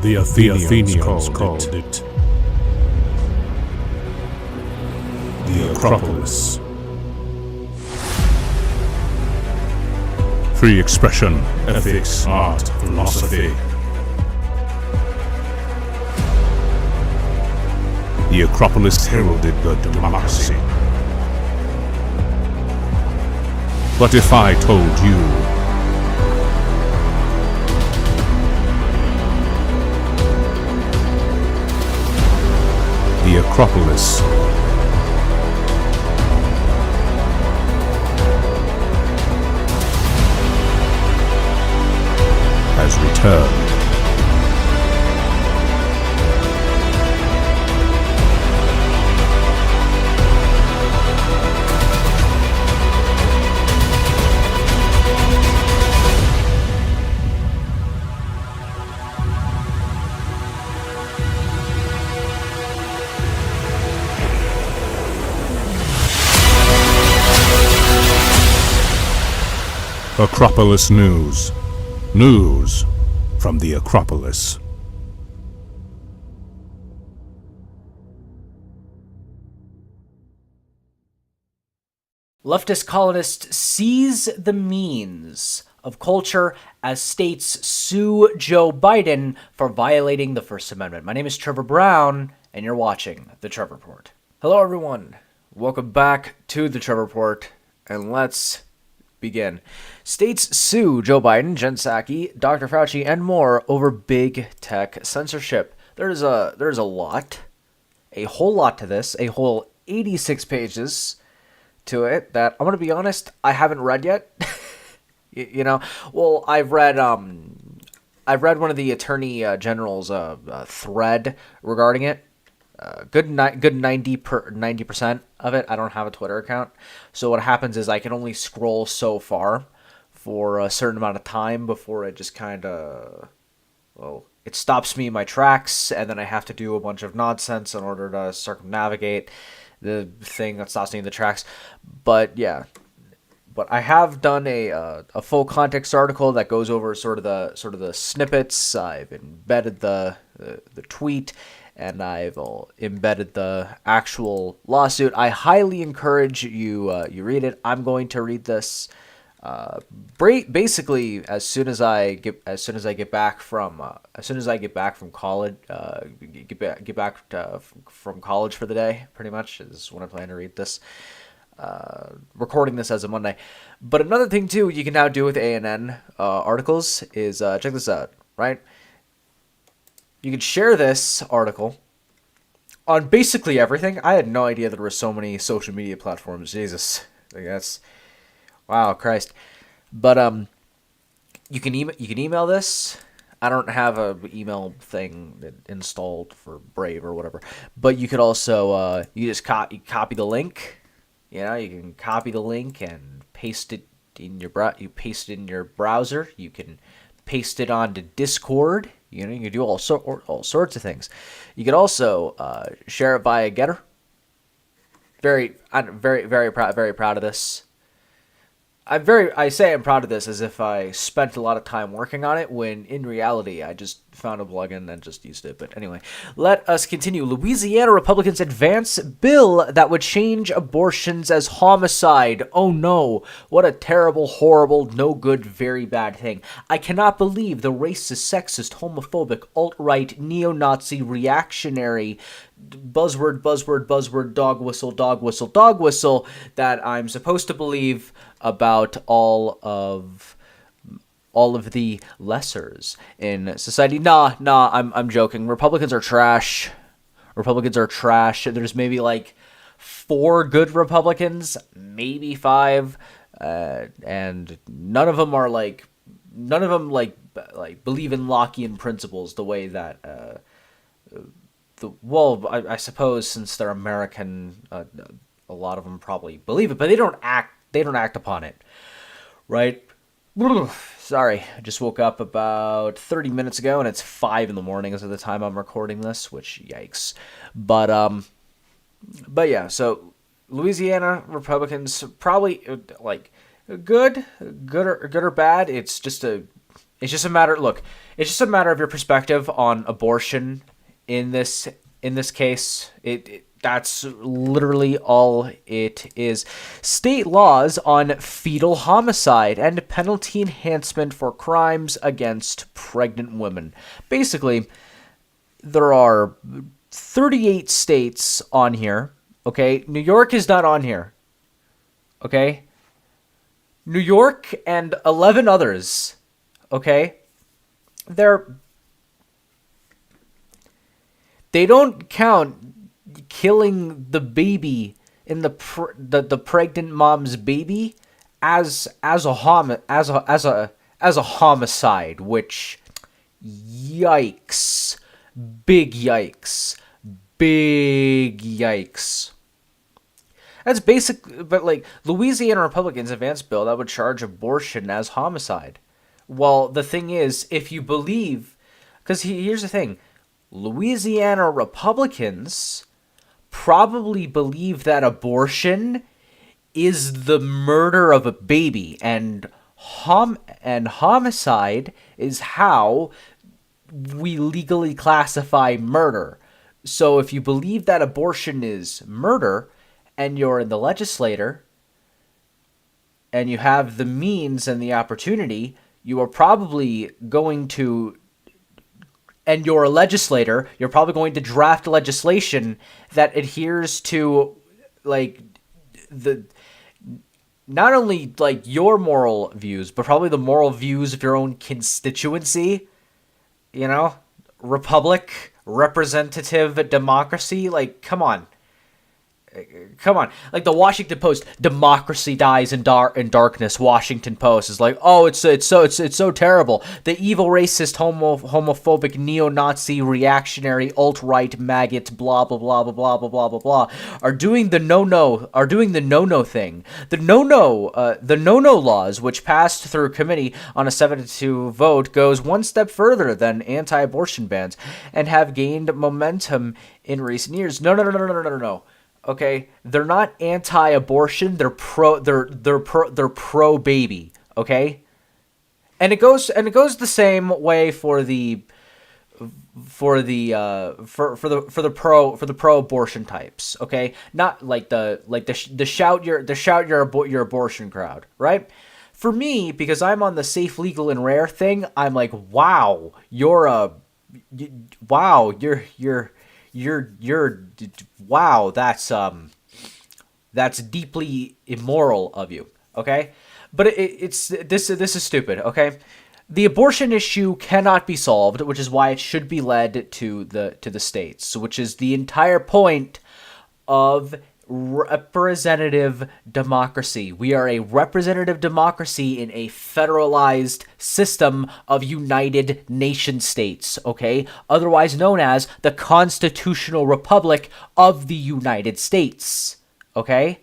The Athenians called it the Acropolis. Free expression, ethics, art, philosophy. The Acropolis heralded the democracy. But if I told you the Acropolis has returned. Acropolis News. News from the Acropolis. Leftist colonists seize the means of culture as states sue Joe Biden for violating the First Amendment. My name is Trevor Brown, and you're watching The Trevor Report. Hello, everyone. Welcome back to The Trevor Report, and let's begin. States sue Joe Biden, Jen Psaki, Dr. Fauci, and more over big tech censorship. There's a whole lot to this, a whole 86 pages to it that I'm going to be honest, I haven't read yet. I've read one of the Attorney General's thread regarding it. Good 90% of it. I don't have a Twitter account, so what happens is I can only scroll so far for a certain amount of time before it just kind of, it stops me in my tracks, and then I have to do a bunch of nonsense in order to circumnavigate the thing that stops me in the tracks. But yeah, but I have done a full context article that goes over sort of the snippets. I've embedded the tweet, and I've embedded the actual lawsuit. I highly encourage you read it. I'm going to read this basically as soon as I get back from college. Get back from college for the day. Pretty much is when I plan to read this. Recording this as a Monday. But another thing too you can now do with ANN articles is check this out. Right. You can share this article on basically everything. I had no idea there were so many social media platforms. Jesus, I guess. Wow, Christ. But you can email this. I don't have a email thing installed for Brave or whatever. But you could also you just copy the link. You can copy the link and paste it in your browser. You can paste it onto Discord. You can do all sorts of things. You could also share it via Getter. I'm very proud of this. I say I'm proud of this as if I spent a lot of time working on it, when in reality I just found a plugin and just used it. But anyway, let us continue. Louisiana Republicans advance bill that would change abortions as homicide. Oh no, what a terrible, horrible, no good, very bad thing. I cannot believe the racist, sexist, homophobic, alt-right, neo-Nazi, reactionary, buzzword, dog whistle, that I'm supposed to believe about all of the lessers in society. Nah, I'm joking. Republicans are trash. There's maybe like 4 good Republicans, maybe 5, and none of them believe in Lockean principles the way that I suppose since they're American, a lot of them probably believe it, but they don't act upon it, right? Sorry, I just woke up about 30 minutes ago, and it's 5 in the morning as of the time I'm recording this, which, yikes. But yeah, so Louisiana Republicans probably, like, good or bad. It's just It's just a matter. Look, it's just a matter of your perspective on abortion. In this case, that's literally all it is. State laws on fetal homicide and penalty enhancement for crimes against pregnant women. Basically, there are 38 states on here. Okay, New York is not on here. Okay, New York and 11 others. Okay, they don't count killing the baby in the pregnant mom's baby as a homicide, which yikes, big yikes, big yikes. That's basic, but like Louisiana Republicans advanced bill that would charge abortion as homicide. Well, the thing is, if you believe, because here's the thing, Louisiana Republicans probably believe that abortion is the murder of a baby, and homicide is how we legally classify murder. So if you believe that abortion is murder, and you're in the legislature, and you have the means and the opportunity, you are probably going to, and you're a legislator, you're probably going to draft legislation that adheres to, like, the, not only, like, your moral views, but probably the moral views of your own constituency, you know? Republic, representative democracy, like, come on. Come on, like the Washington Post, democracy dies in darkness. Washington Post is like, oh, it's so terrible. The evil, racist, homophobic, neo-Nazi, reactionary, alt-right maggots, blah blah blah blah blah blah blah blah blah, are doing the no-no thing. The no-no laws, which passed through committee on a 7-2 vote, goes one step further than anti-abortion bans and have gained momentum in recent years. No. Okay, they're not anti-abortion. They're pro-baby. Okay, and it goes the same way for the pro-abortion types. Okay, not like the shout your abortion crowd, right? For me, because I'm on the safe, legal, and rare thing, I'm like, wow, wow, that's deeply immoral of you, okay? But this is stupid, okay? The abortion issue cannot be solved, which is why it should be led to the states, which is the entire point of representative democracy. We are a representative democracy in a federalized system of United Nation states, okay? Otherwise known as the Constitutional Republic of the United States, okay?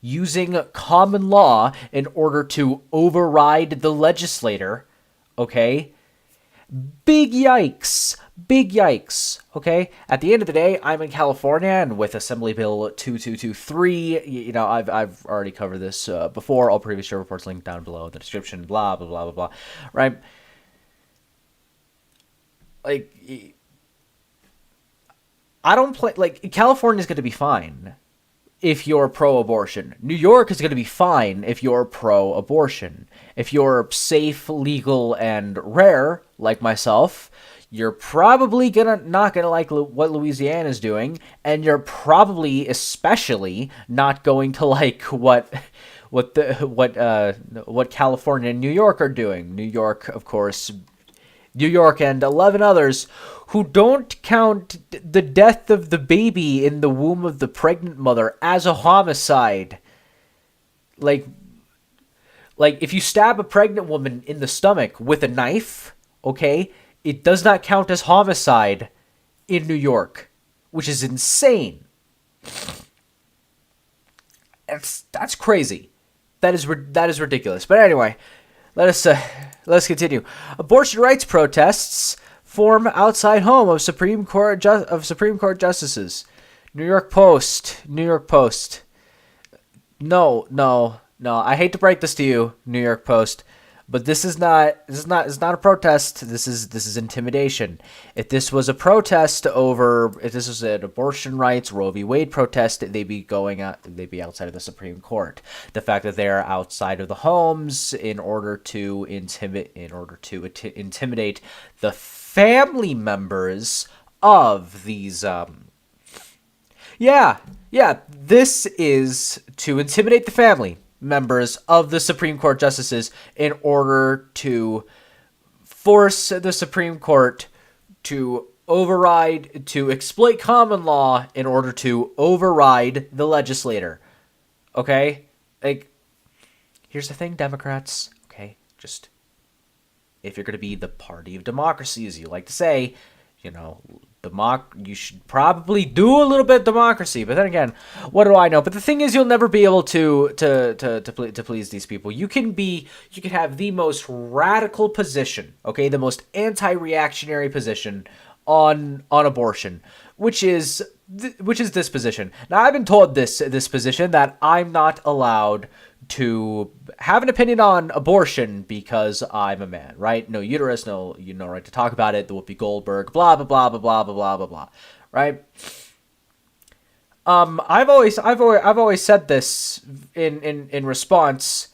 Using common law in order to override the legislator, okay? Big yikes, okay? At the end of the day, I'm in California, and with Assembly Bill 2223, you know, I've already covered this before. All previous show reports linked down below in the description, blah, blah, blah, blah, blah, right? Like, I don't play, like, California's going to be fine if you're pro-abortion. New York is going to be fine if you're pro-abortion. If you're safe, legal, and rare, like myself, you're probably not gonna like what Louisiana is doing, and you're probably especially not going to like what California and New York are doing. New York, of course, New York and 11 others who don't count the death of the baby in the womb of the pregnant mother as a homicide. Like if you stab a pregnant woman in the stomach with a knife, okay, it does not count as homicide in New York, which is insane. That's crazy. That is ridiculous. But anyway, let's continue. Abortion rights protests form outside home of Supreme Court justices. New York Post. No. I hate to break this to you, New York Post. But this is not a protest. This is intimidation. If this was a protest over, if this was an abortion rights Roe v. Wade protest, they'd be outside of the Supreme Court. The fact that they're outside of the homes in order to intimidate the family members of these this is to intimidate the family members of the Supreme Court justices in order to force the Supreme Court to exploit common law in order to override the legislator. Okay? Like, here's the thing, Democrats. Okay? Just, if you're going to be the party of democracy, as you like to say, you should probably do a little bit of democracy. But then again, what do I know? But the thing is, you'll never be able to please these people. You can have the most radical position, okay, the most anti-reactionary position on abortion, which is this position. Now, I've been told this position that I'm not allowed to have an opinion on abortion because I'm a man, right? No uterus, no right to talk about it. The Whoopi Goldberg, blah blah blah blah blah blah blah blah, right? I've always said this in response,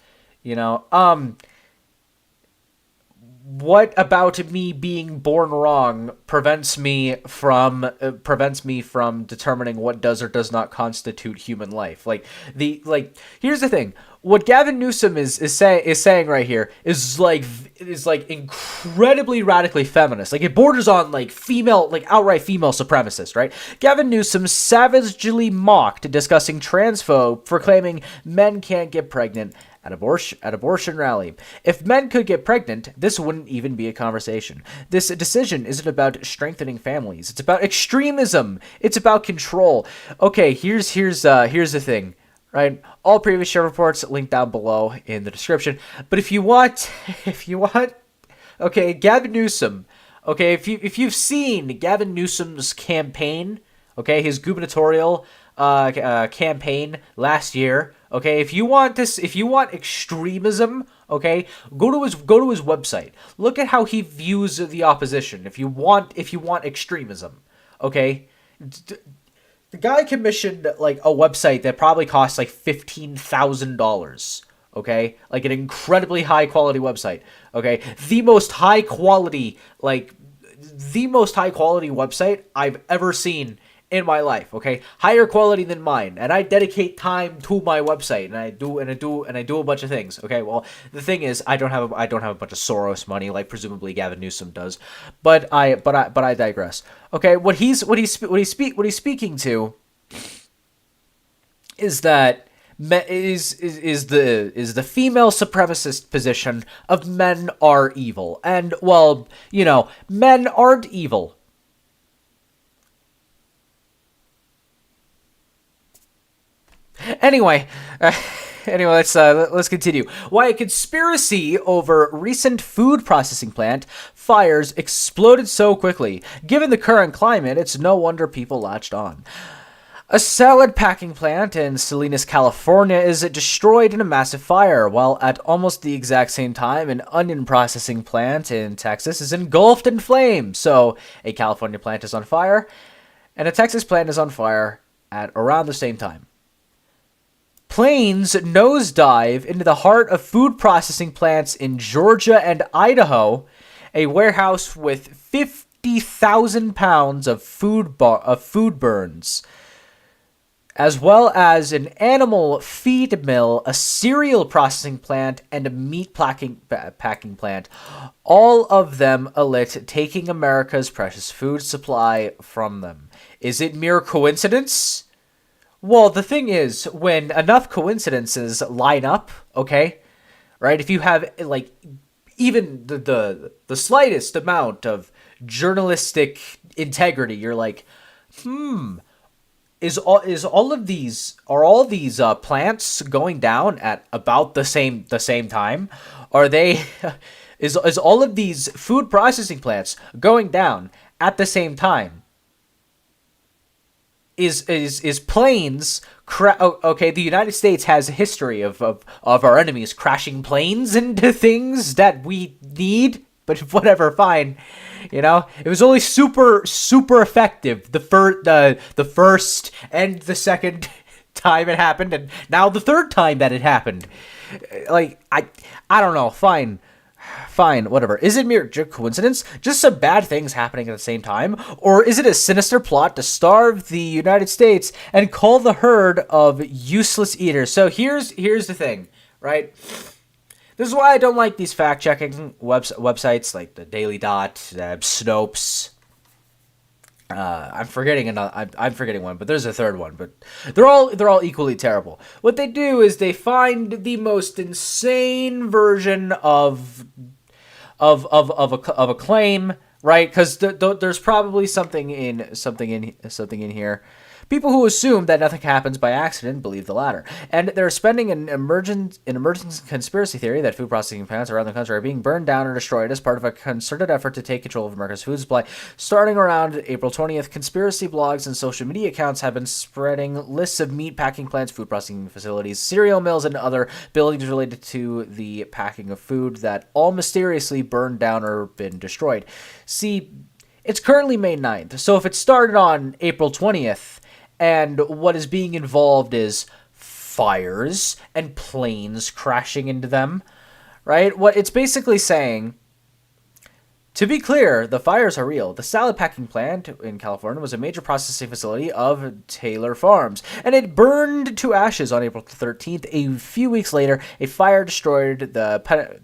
what about me being born wrong prevents me from determining what does or does not constitute human life? Here's the thing. What Gavin Newsom is saying right here is incredibly radically feminist. Like, it borders on outright female supremacist, right? Gavin Newsom savagely mocked discussing transphobe for claiming men can't get pregnant at abortion rally. If men could get pregnant, this wouldn't even be a conversation. This decision isn't about strengthening families. It's about extremism. It's about control. Okay, here's the thing, right? All previous Trevor reports linked down below in the description. But if you want, okay, Gavin Newsom. Okay, if you've seen Gavin Newsom's campaign, okay, his gubernatorial campaign last year. Okay, if you want extremism, okay, go to his website. Look at how he views the opposition. If you want extremism, okay, the guy commissioned a website that probably costs $15,000. Okay, like an incredibly high quality website. Okay, the most high quality website I've ever seen in my life, okay, higher quality than mine, and I dedicate time to my website, and I do a bunch of things. Okay, well, the thing is, I don't have a bunch of Soros money like presumably Gavin Newsom does, but I digress. Okay, what he's speaking to is that is the female supremacist position of men are evil, and well, men aren't evil. Anyway, let's continue. Why a conspiracy over recent food processing plant fires exploded so quickly. Given the current climate, it's no wonder people latched on. A salad packing plant in Salinas, California is destroyed in a massive fire, while at almost the exact same time, an onion processing plant in Texas is engulfed in flames. So, a California plant is on fire, and a Texas plant is on fire at around the same time. Planes nosedive into the heart of food processing plants in Georgia and Idaho, a warehouse with 50,000 pounds of food burns, as well as an animal feed mill, a cereal processing plant, and a meat packing plant, all of them alit, taking America's precious food supply from them. Is it mere coincidence? Well, the thing is, when enough coincidences line up, okay, right? If you have even the slightest amount of journalistic integrity, you're like, all these plants going down at about the same time? Are they is all of these food processing plants going down at the same time? is planes. Okay, the United States has a history of our enemies crashing planes into things that we need. But whatever, fine. You know, it was only super effective the first and the second time it happened, and now the third time that it happened. Like, I don't know. Fine, whatever. Is it mere coincidence? Just some bad things happening at the same time? Or is it a sinister plot to starve the United States and cull the herd of useless eaters? So here's the thing, right? This is why I don't like these fact-checking websites like the Daily Dot, Snopes. I'm forgetting one, but there's a third one. But they're all equally terrible. What they do is they find the most insane version of a claim, right? Because there's probably something in here. People who assume that nothing happens by accident believe the latter. And they're spending an emergent conspiracy theory that food processing plants around the country are being burned down or destroyed as part of a concerted effort to take control of America's food supply. Starting around April 20th, conspiracy blogs and social media accounts have been spreading lists of meat packing plants, food processing facilities, cereal mills, and other buildings related to the packing of food that all mysteriously burned down or been destroyed. See, it's currently May 9th, so if it started on April 20th, and what is being involved is fires and planes crashing into them, right? What it's basically saying, to be clear, the fires are real. The salad packing plant in California was a major processing facility of Taylor Farms, and it burned to ashes on April 13th. A few weeks later, a fire destroyed the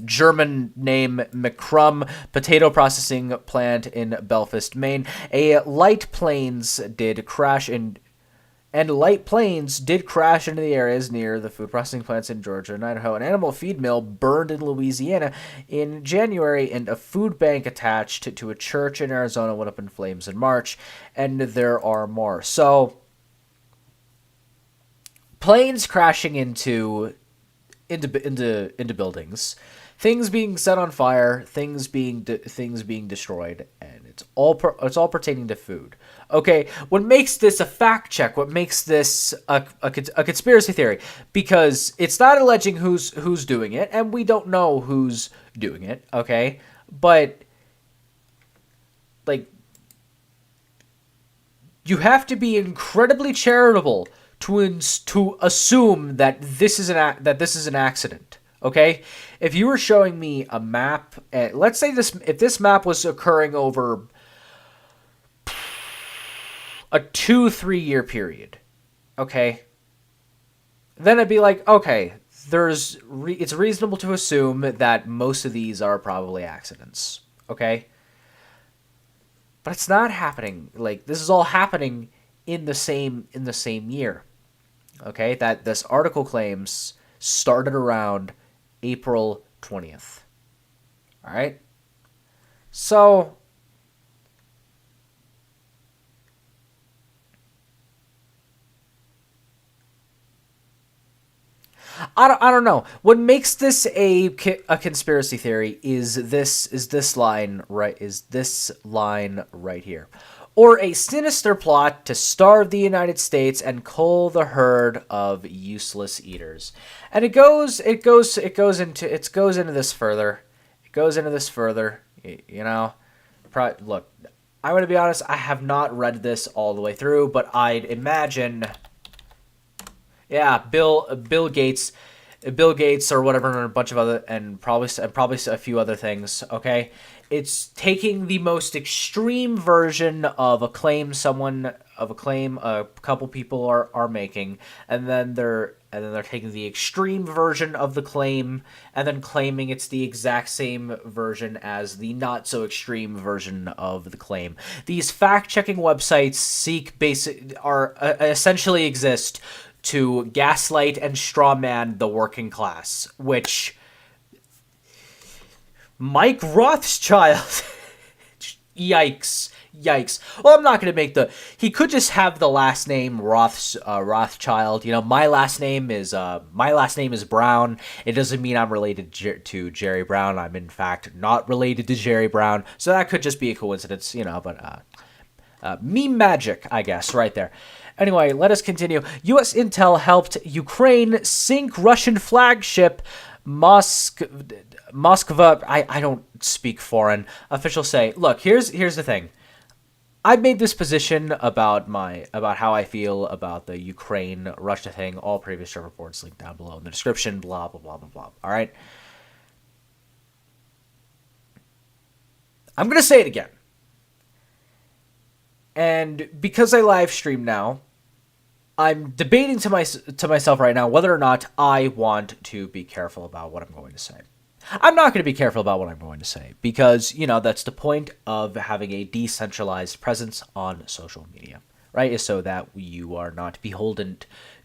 German name McCrum potato processing plant in Belfast, Maine. Light planes did crash into the areas near the food processing plants in Georgia and Idaho. An animal feed mill burned in Louisiana in January, and a food bank attached to a church in Arizona went up in flames in March, and there are more. So, planes crashing into buildings, things being set on fire, things being destroyed, and it's all pertaining to food. Okay, what makes this a fact check? What makes this a conspiracy theory? Because it's not alleging who's doing it, and we don't know who's doing it. Okay, but like, you have to be incredibly charitable to assume that this is an accident. Okay, if you were showing me a map, let's say if this map was occurring over a 2-3 year period, okay, then I'd be like, okay, it's reasonable to assume that most of these are probably accidents. Okay, but it's not happening. Like, this is all happening in the same year. Okay, that this article claims started around April 20th. All right? So, I don't know. What makes this a conspiracy theory is this line right here. Or a sinister plot to starve the United States and cull the herd of useless eaters. And it goes into this further. You know, look, I'm going to be honest, I have not read this all the way through, but I'd imagine, yeah, Bill Gates or whatever, and a bunch of other, and probably a few other things. Okay, it's taking the most extreme version of a claim a couple people are making, and then they're taking the extreme version of the claim and then claiming it's the exact same version as the not so extreme version of the claim. These fact-checking websites essentially exist to gaslight and strawman the working class, which Mike Rothschild, yikes. Well, I'm not going to make he could just have the last name Rothschild. You know, my last name is Brown. It doesn't mean I'm related to Jerry Brown. I'm in fact not related to Jerry Brown. So that could just be a coincidence, you know, but Meme magic, I guess, right there. Anyway, let us continue. U.S. intel helped Ukraine sink Russian flagship Moskva. I don't speak foreign. Officials say, look, here's the thing. I've made this position about how I feel about the Ukraine-Russia thing. All previous Trevor reports linked down below in the description. Blah, blah, blah, blah, blah. All right? I'm going to say it again. And because I live stream now, I'm debating to myself right now whether or not I want to be careful about what I'm going to say. I'm not going to be careful about what I'm going to say because, that's the point of having a decentralized presence on social media, right? Is so that you are not beholden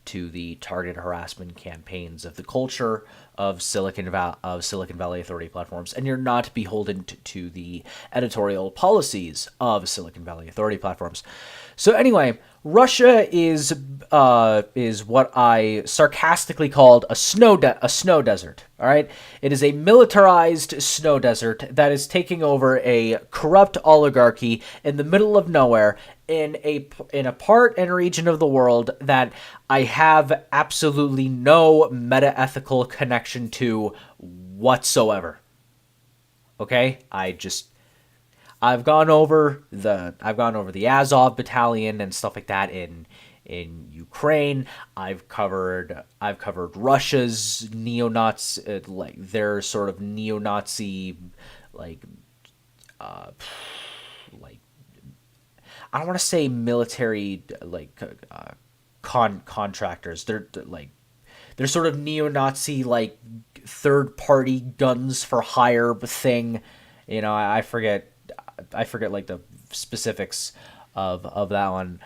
to the targeted harassment campaigns of the culture of Silicon Valley Authority platforms, and you're not beholden to the editorial policies of Silicon Valley Authority platforms. So anyway, Russia is what I sarcastically called a snow desert. All right, it is a militarized snow desert that is taking over a corrupt oligarchy in the middle of nowhere in a part and region of the world that I have absolutely no meta-ethical connection to whatsoever. Okay, I've gone over the Azov battalion and stuff like that in Ukraine. I've covered Russia's neo-Nazi, their sort of neo-Nazi I don't want to say military contractors. They're sort of neo-Nazi third-party guns for hire thing. I forget the specifics of that one.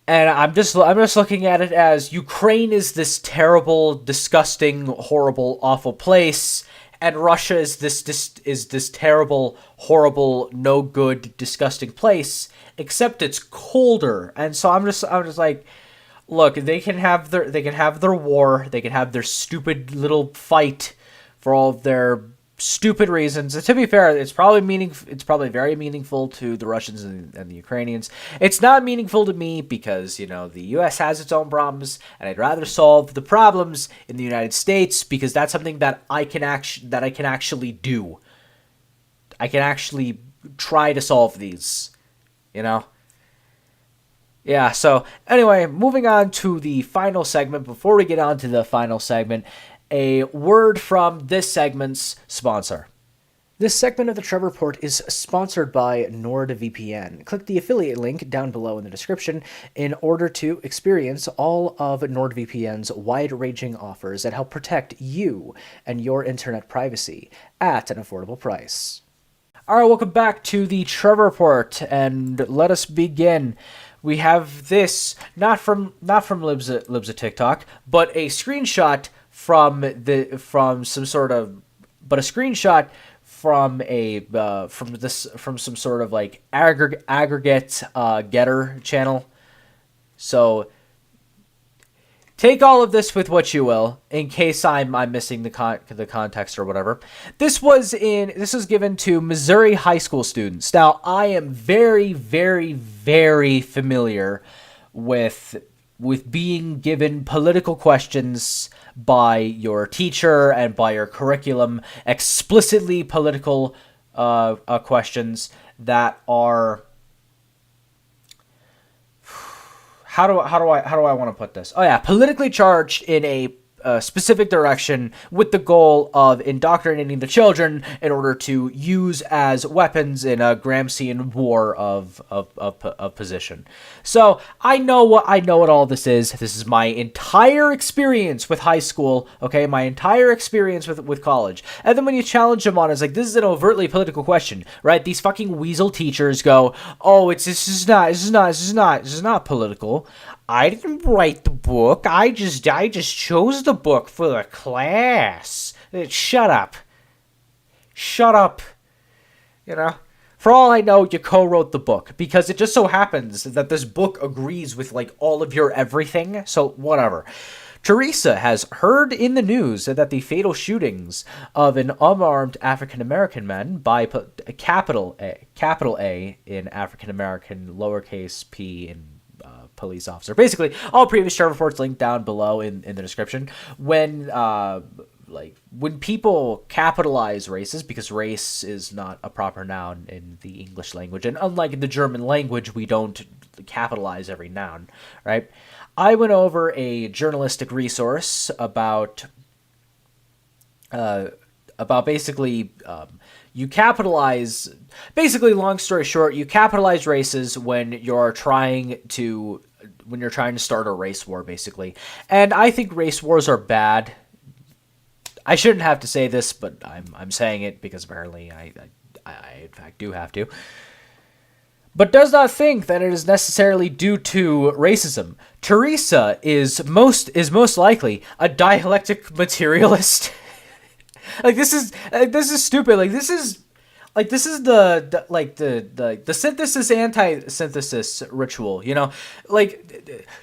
And I'm just looking at it as Ukraine is this terrible, disgusting, horrible, awful place, and Russia is this terrible, horrible, no good, disgusting place. Except it's colder, and so I'm just like, look, they can have their war, they can have their stupid little fight for all of their stupid reasons. And to be fair, it's probably very meaningful to the Russians and the Ukrainians. It's not meaningful to me because, the US has its own problems, and I'd rather solve the problems in the United States because that's something that I can actually do. I can actually try to solve these, Yeah, so anyway, moving on to the final segment. Before we get on to the final segment, a word from this segment's sponsor. This segment of the Trevor Report is sponsored by NordVPN. Click the affiliate link down below in the description in order to experience all of NordVPN's wide-ranging offers that help protect you and your internet privacy at an affordable price. All right, welcome back to the Trevor Report, and let us begin. We have this not from Libs TikTok, but a screenshot from some sort of aggregate getter channel. So take all of this with what you will, in case I'm missing the context or whatever. This was given to Missouri high school students. Now, I am very, very, very familiar with being given political questions by your teacher and by your curriculum, explicitly political questions that are. How do I want to put this? Oh yeah, politically charged in a specific direction with the goal of indoctrinating the children in order to use as weapons in a Gramscian war of position. So I know what all this is. This is my entire experience with high school. Okay, my entire experience with college. And then when you challenge them on, it's like, this is an overtly political question, right? These fucking weasel teachers go, oh, this is not political. I didn't write the book. I just chose the book for the class. Shut up. For all I know, you co-wrote the book because it just so happens that this book agrees with all of your everything. So whatever. Teresa has heard in the news that the fatal shootings of an unarmed African-American man by capital A in African-American, lowercase p in police officer. Basically, all previous Trevor reports linked down below in the description. When people capitalize races, because race is not a proper noun in the English language, and unlike in the German language, we don't capitalize every noun, right? I went over a journalistic resource about basically you capitalize. Basically, long story short, you capitalize races when you're trying to start a race war, basically. And I think race wars are bad. I shouldn't have to say this, but I'm saying it because apparently I in fact do have to. But does not think that it is necessarily due to racism. Teresa is most likely a dialectic materialist. This is stupid. This is the synthesis anti-synthesis ritual, you know?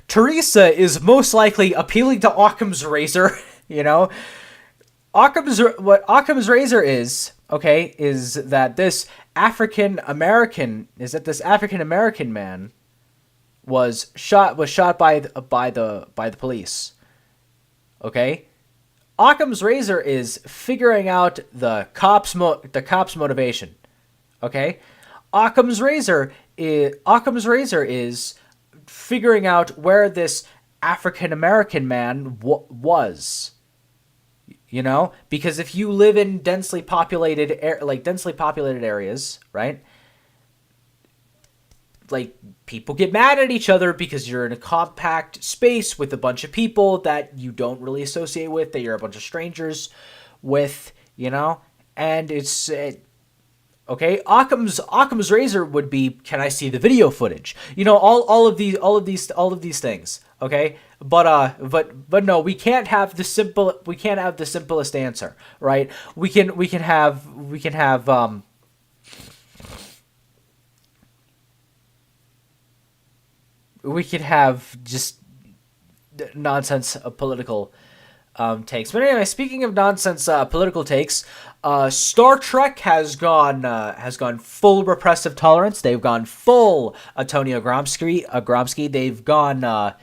Teresa is most likely appealing to Occam's razor, you know? What Occam's razor is, okay, is that this African American man was shot by the police. Okay? Occam's razor is figuring out the cop's motivation. Okay? Occam's razor is figuring out where this African American man was. You know, because if you live in densely populated areas, right? People get mad at each other because you're in a compact space with a bunch of people that you don't really associate with, that you're a bunch of strangers with, you know? And it's okay. Occam's razor would be, can I see the video footage? You know, all of these things. Okay, but no, we can't have the simplest answer, right? We can have just nonsense political takes. But anyway, speaking of nonsense political takes, Star Trek has gone full repressive tolerance. They've gone full Antonio Gramsci. They've gone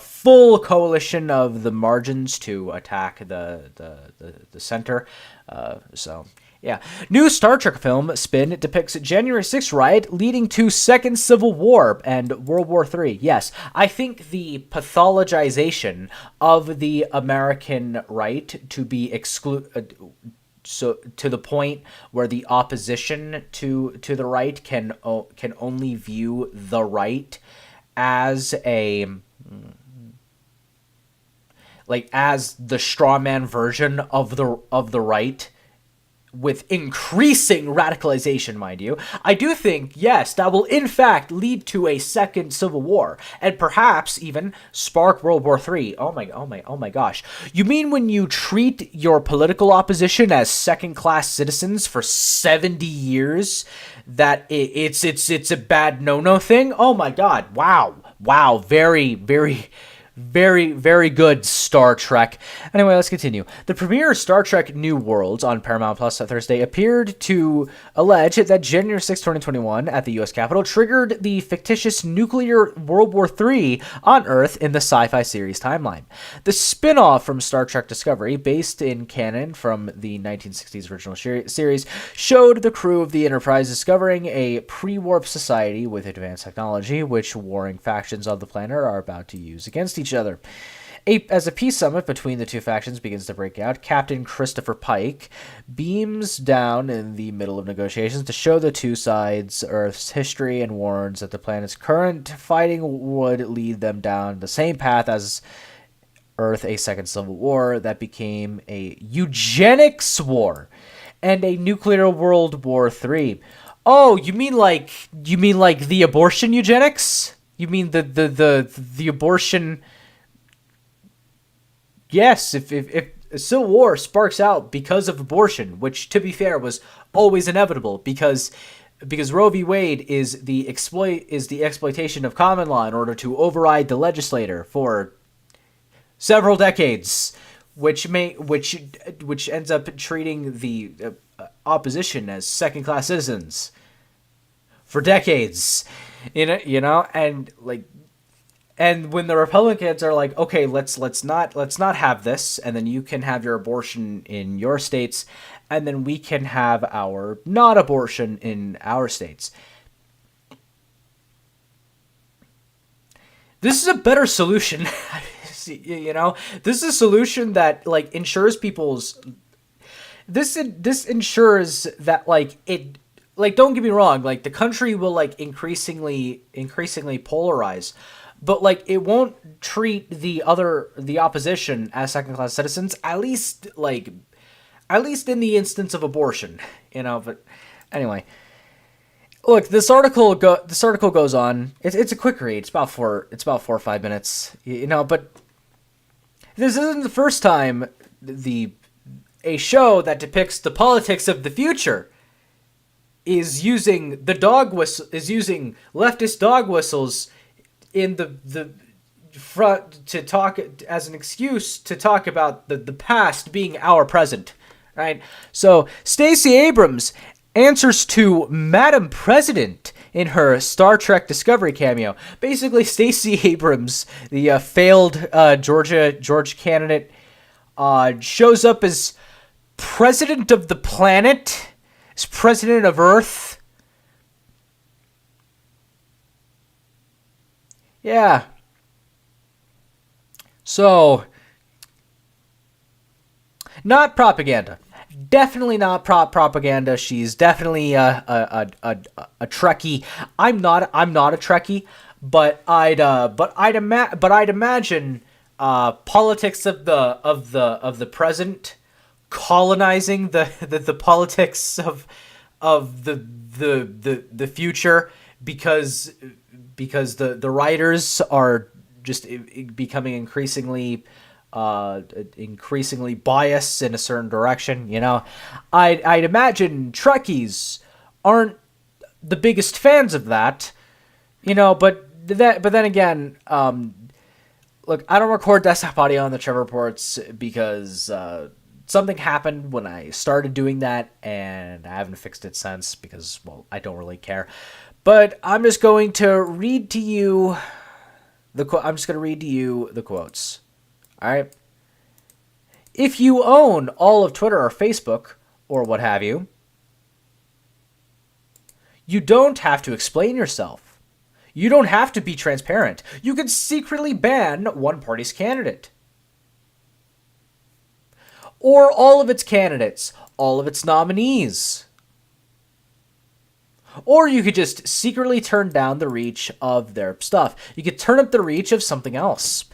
full coalition of the margins to attack the center. So yeah, new Star Trek film spin depicts January 6th riot leading to Second Civil War and World War III. Yes, I think the pathologization of the American right to be so to the point where the opposition to the right can only view the right as as the strawman version of the right, with increasing radicalization, mind you. I do think, yes, that will in fact lead to a second civil war, and perhaps even spark World War III. Oh my gosh. You mean when you treat your political opposition as second-class citizens for 70 years, that it's a bad no-no thing? Oh my god. Wow. Very, very... Very, very good, Star Trek. Anyway, let's continue. The premiere of Star Trek New Worlds on Paramount Plus on Thursday appeared to allege that January 6, 2021, at the U.S. Capitol, triggered the fictitious nuclear World War III on Earth in the sci-fi series timeline. The spin-off from Star Trek Discovery, based in canon from the 1960s original series, showed the crew of the Enterprise discovering a pre-warp society with advanced technology, which warring factions of the planet are about to use against each other. As a peace summit between the two factions begins to break out, Captain Christopher Pike beams down in the middle of negotiations to show the two sides Earth's history and warns that the planet's current fighting would lead them down the same path as Earth, a second civil war that became a eugenics war and a nuclear World War III. Oh, you mean like the abortion eugenics? You mean the abortion? Yes, if a civil war sparks out because of abortion, which, to be fair, was always inevitable because Roe v. Wade is the exploitation of common law in order to override the legislator for several decades, which ends up treating the opposition as second-class citizens for decades, and when the Republicans are like, okay, let's not have this, and then you can have your abortion in your states, and then we can have our not abortion in our states. This is a better solution. This is a solution that ensures people's. This ensures that it. Don't get me wrong. The country will increasingly polarize, but it won't treat the opposition as second class citizens. At least in the instance of abortion, But anyway. Look, this article goes on. It's a quick read. It's about 4 or 5 minutes. But this isn't the first time a show that depicts the politics of the future is using leftist dog whistles in the front to talk as an excuse to talk about the past being our present, right? So Stacey Abrams answers to Madam President in her Star Trek Discovery cameo. Basically, Stacey Abrams, the failed Georgia candidate, shows up as president of the planet, as president of Earth. Yeah. So, not propaganda. Definitely not propaganda. She's definitely a Trekkie. I'm not a Trekkie, but I'd imagine politics of the present colonizing the politics of the future because the writers are just becoming increasingly biased in a certain direction. I'd imagine Trekkies aren't the biggest fans of that, but then again, look, I don't record desktop audio on the Trevor Reports because something happened when I started doing that, and I haven't fixed it since because, well, I don't really care. But I'm just going to read to you the quotes. All right. If you own all of Twitter or Facebook or what have you, you don't have to explain yourself. You don't have to be transparent. You can secretly ban one party's candidate. Or all of its candidates, all of its nominees. Or you could just secretly turn down the reach of their stuff. You could turn up the reach of something else.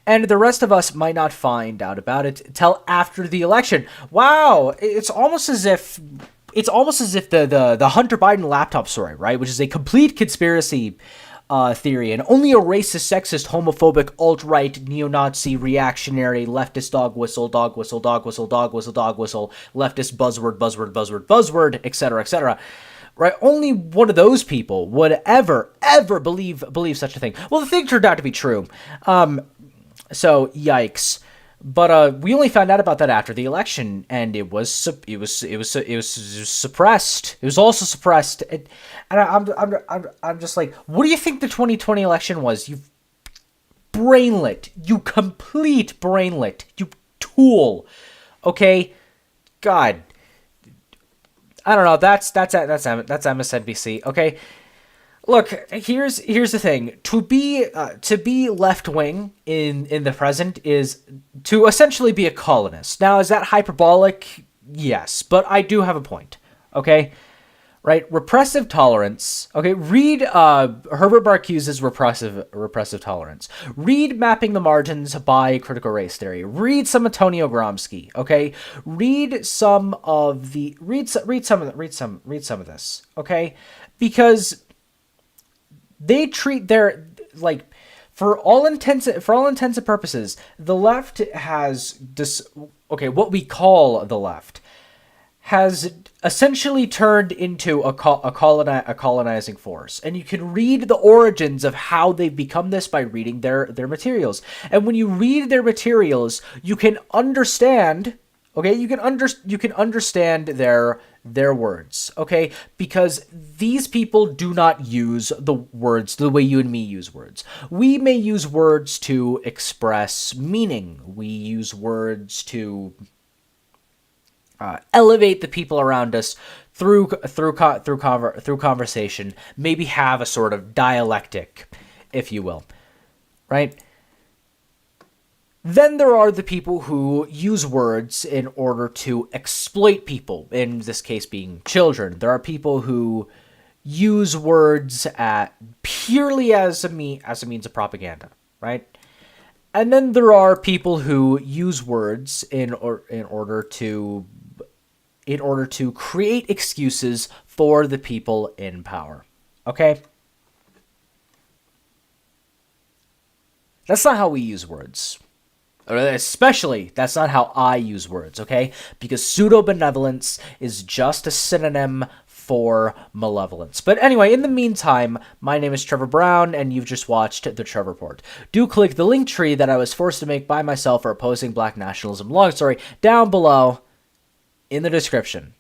And the rest of us might not find out about it till after the election. Wow, it's almost as if the Hunter Biden laptop story, right, which is a complete conspiracy theory, and only a racist, sexist, homophobic, alt-right, neo-Nazi, reactionary, leftist dog whistle, leftist buzzword, etc. Right? Only one of those people would ever believe such a thing. Well, the thing turned out to be true. So yikes. But we only found out about that after the election, and it was suppressed. It was also suppressed, and I'm just like, what do you think the 2020 election was? You brainlet, you complete brainlet, you tool. Okay, God, I don't know. That's MSNBC. Okay. Look, here's the thing. To be left wing in the present is to essentially be a colonist. Now, is that hyperbolic? Yes, but I do have a point. Okay, right? Repressive tolerance. Okay, read Herbert Marcuse's repressive tolerance. Read Mapping the Margins by Critical Race Theory. Read some Antonio Gramsci. Okay, read some of this. Okay, because they treat their, for all intents and purposes, the left has this, what we call the left has essentially turned into a colonizing force. And you can read the origins of how they've become this by reading their materials. And when you read their materials, you can understand, okay, you can understand their words, okay? Because these people do not use the words the way you and me use words. We may use words to express meaning. We use words to elevate the people around us through conversation, maybe have a sort of dialectic, if you will, right? Then there are the people who use words in order to exploit people, in this case being children. There are people who use words purely as a means of propaganda, right? And then there are people who use words in order to create excuses for the people in power. Okay? That's not how we use words. Especially, that's not how I use words, okay? Because pseudo-benevolence is just a synonym for malevolence. But anyway, in the meantime, my name is Trevor Brown, and you've just watched The Trevor Report. Do click the Linktree that I was forced to make by myself for opposing black nationalism, long story, down below in the description.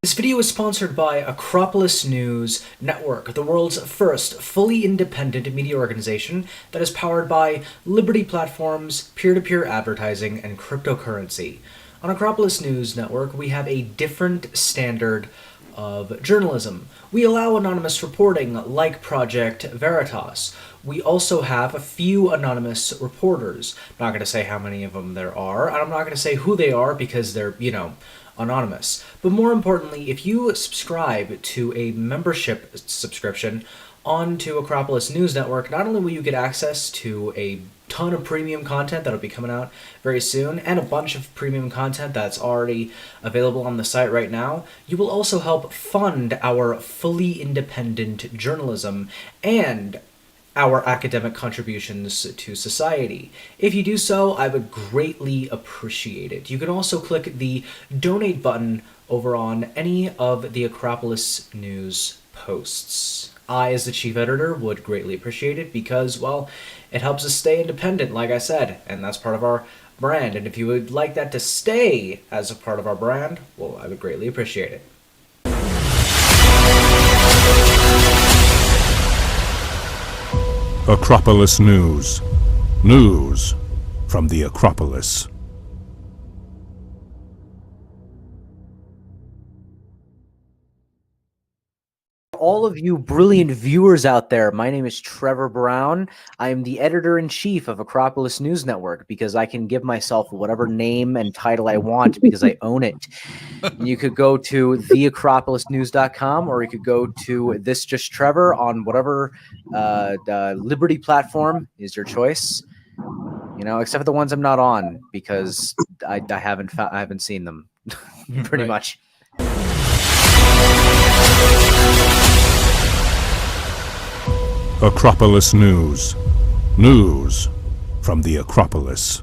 This video is sponsored by Acropolis News Network, the world's first fully independent media organization that is powered by Liberty platforms, peer-to-peer advertising, and cryptocurrency. On Acropolis News Network, we have a different standard of journalism. We allow anonymous reporting like Project Veritas. We also have a few anonymous reporters. I'm not going to say how many of them there are, and I'm not going to say who they are because they're, anonymous. But more importantly, if you subscribe to a membership subscription onto Acropolis News Network, not only will you get access to a ton of premium content that'll be coming out very soon, and a bunch of premium content that's already available on the site right now, you will also help fund our fully independent journalism and our academic contributions to society. If you do so, I would greatly appreciate it. You can also click the donate button over on any of the Acropolis News posts. I, as the chief editor, would greatly appreciate it because, well, it helps us stay independent, like I said, and that's part of our brand. And if you would like that to stay as a part of our brand, well, I would greatly appreciate it. Acropolis News. News from the Acropolis. All of you brilliant viewers out there, my name is Trevor Brown. I am the editor-in-chief of Acropolis News Network because I can give myself whatever name and title I want because I own it. You could go to theacropolisnews.com or you could go to ThisJustTrevor on whatever Liberty platform is your choice. Except for the ones I'm not on because I haven't seen them pretty much. Acropolis News. News from the Acropolis.